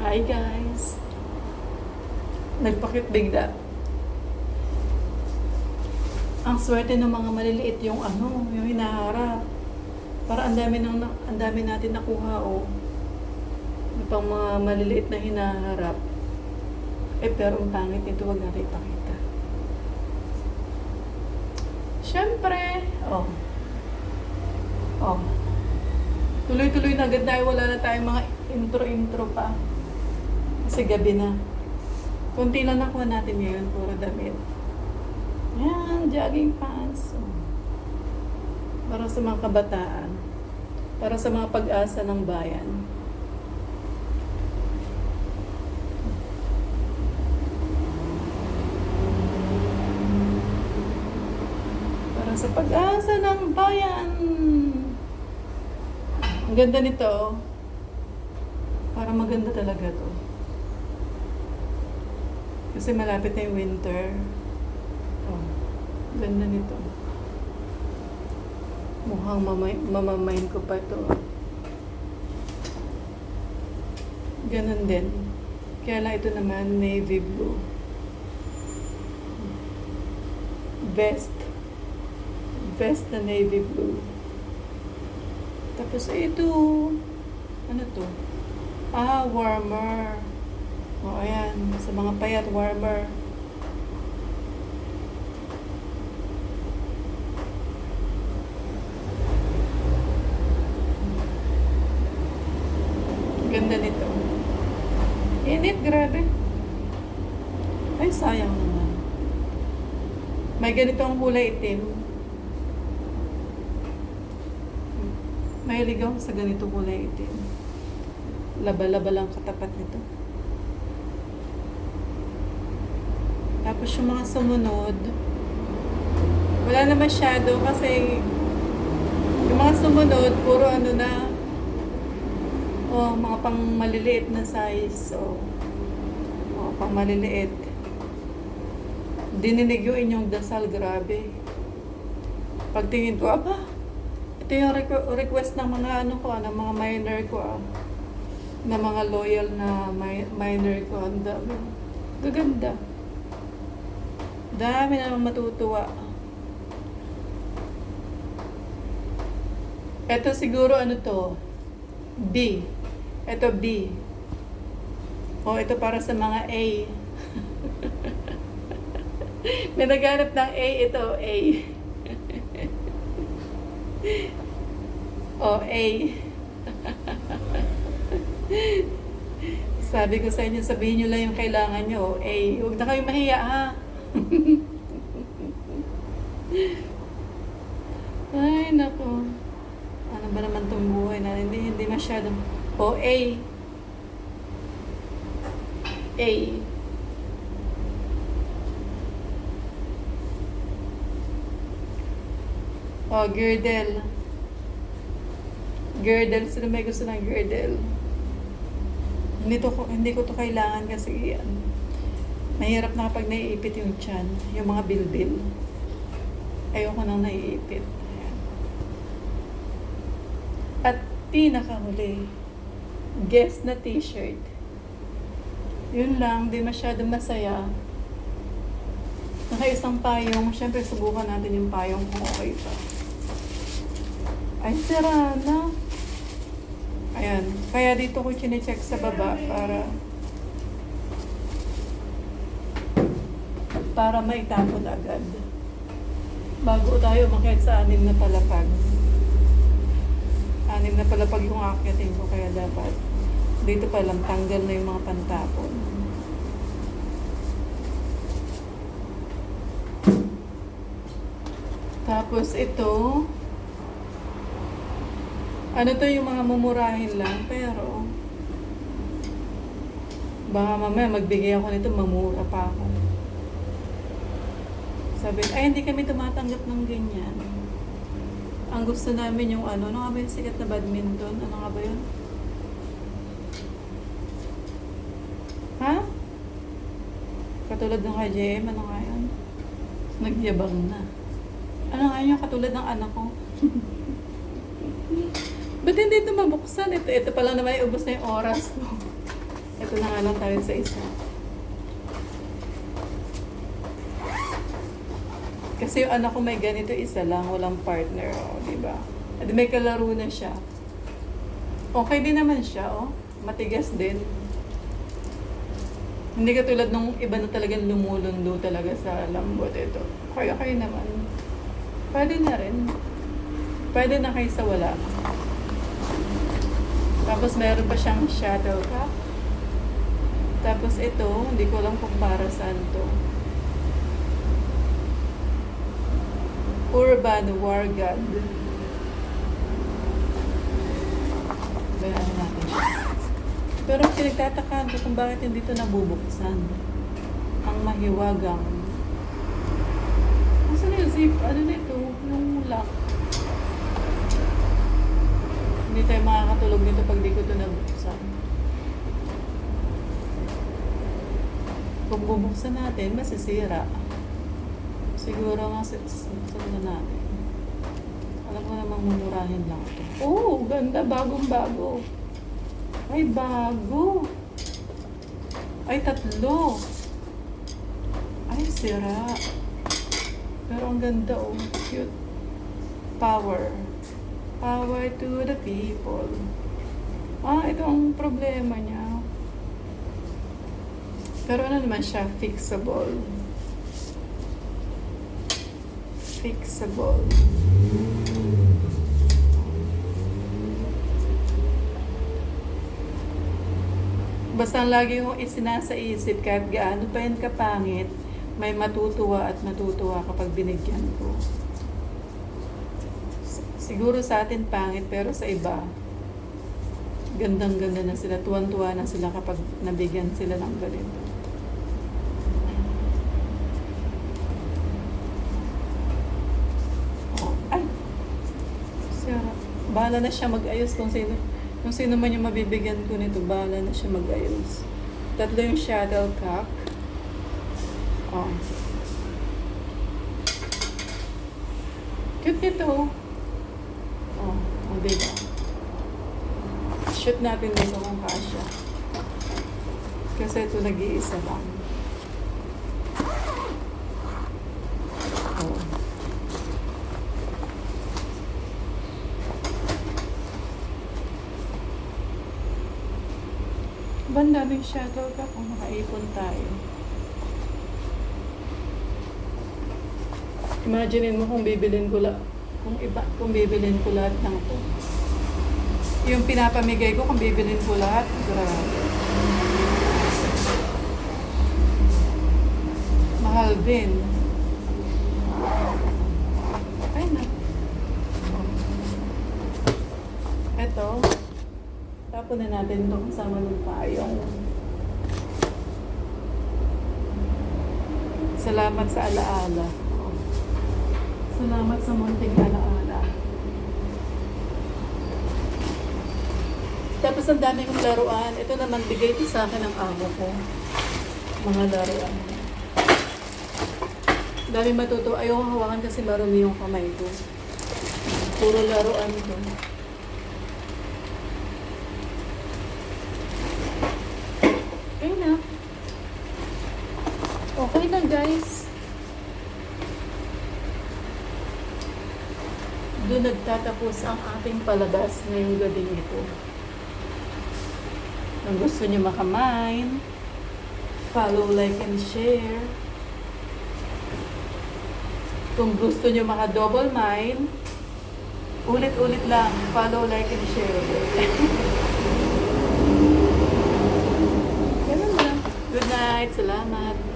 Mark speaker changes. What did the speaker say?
Speaker 1: Hi guys! Nagpakit bigla. Ang swerte ng mga maliliit yung yung hinaharap. Para ang dami natin nakuha Yung pang mga maliliit na hinaharap. Pero ang pangit nito, wag natin ipakita. Siyempre, tuloy-tuloy na agad dahil wala na tayong mga intro pa. Kasi gabi na. Kunti lang nakuha natin ngayon, puro damit. Yan, jogging pants. Para sa mga kabataan. Para sa mga pag-asa ng bayan. Para sa pag-asa ng bayan. Ang ganda nito. Para maganda talaga to. Kasi malapit na yung winter. Ganda nito. Mukhang mamamain ko pa ito. Ganon din. Kaya lang ito naman, navy blue. Vest na navy blue. Tapos ito, ano to? Warmer. Ayan, sa mga payat, warmer. Ganda nito. Init, grabe. Ay, sayang naman. May ganito ang kulay itim. Mahilig ako sa ganito kulay itim. Laba-laba lang katapat nito. Tapos yung mga sumunod, wala na masyado kasi yung mga sumunod, puro mga pang maliliit na size. Pang maliliit. Dininig yung inyong dasal, grabe. Pagtingin ko, ito yung request ng mga ng mga minor ko na mga loyal na minor ko. Ang dami. Gaganda. Dami na matutuwa. Ito siguro to? B. Ito B. Ito para sa mga A. May naghanap ng A, ito A. A. Sabi ko sa inyo, sabihin nyo lang yung kailangan nyo. A. Huwag na kayong mahiya, ha? Ay, nako. Ano ba naman itong buhay na hindi masyadong... A. A. Girdle. Girdle. Sino may gusto ng girdle? Hindi ko to kailangan kasi mahirap na kapag naiipit yung tiyan. Yung mga bilbil. Ayoko nang naiipit. Ayan. At pinakahuli, guess na t-shirt. Yun lang, di masyado masaya. Naka-isang payong. Siyempre, subukan natin yung payong kung okay pa. Ay, sira na. Ayan. Kaya dito ko chinecheck sa baba para maitapon agad. Bago tayo umakyat sa 6 na palapag. 6 na palapag yung akyatin ko, kaya dapat dito pa lang tanggal na yung mga pantapon. Tapos ito, to yung mga mumurahin lang, pero baka mamaya magbigay ako nito, mamura pa ako. Sabi, hindi kami tumatanggap ng ganyan. Ang gusto namin yung ano nga ba yung sikat na badminton? Ano nga ba yun? Ha? Katulad ng KJM, ano nga yun? Nagyabang na. Ano nga yun? Katulad ng anak ko. Ba't hindi ito mabuksan? Ito pa lang naman, ubos na yung oras ko. Ito na nga lang tayo sa isa. Kasi yung anak ko may ganito isa lang, walang partner, oh, di ba? At may kalaro na siya. Okay din naman siya, oh. Matigas din. Hindi katulad nung iba na talagang lumulundo talaga sa lambot ito. Okay naman. Pwede na rin. Pwede na kaysa wala. Tapos meron pa siyang shuttlecock. Tapos ito, hindi ko alam kung para saan to. Urban War God. Bayaan natin siya. Pero pinagtatakaan ko kung bakit hindi ito nabubuksan. Ang mahiwagang. Nasaan yung zip? Ano na ito? Yung lock. Hindi tayo makakatulog nito pag di ko ito nabuksan. Kung bubuksan natin, masisira. Siguro nga buksan na natin. Alam ko namang mumurahin lang ito. Oh, ganda. Bagong-bago. Ay, bago. Ay, 3. Ay, sira. Pero ang ganda, oh. Cute. Power. Power to the people. Ah, ito ang problema niya. Pero ano naman siya? Fixable. Fixable. Basta lagi kong isinasa isip kahit gaano pa yan kapangit, may matutuwa at matutuwa kapag binigyan ko. Siguro sa atin pangit, pero sa iba, gandang-ganda na sila. Tuwan-tuwa na sila kapag nabigyan sila ng ganito. Oh, ay! Bahala na siya mag-ayos kung sino man yung mabibigyan ko nito, bahala na siya mag-ayos. 3 yung shuttlecock. Oh. Cute nito. Oh, diba? Shoot natin dito kung kasya. Kasi ito nag-iisa lang. Oh. Bandaming shuttlecock kung nakaipon tayo. Imaginin mo kung bibilin ko bibilin ko lahat ng to. Yung pinapamigay ko kung bibilin ko lahat, grabe. Mahal din. Ay na. Ito. Tapon na natin ito kasama ng payong. Salamat sa alaala. Salamat sa munting alaala. Tapos ang dami kong laruan. Ito naman bigay ito sa akin ng amo ko. Mga laruan. Dami matuto. Ayoko hawakan kasi marumi yung kamay ko. Puro laruan ito. Okay na guys. Doon nagtatapos ang ating palabas ngayong gabing ito. Kung gusto nyo makamine, follow, like, and share. Kung gusto nyo maka-double mine, ulit-ulit lang, follow, like, and share. Ganun lang. Good night. Salamat.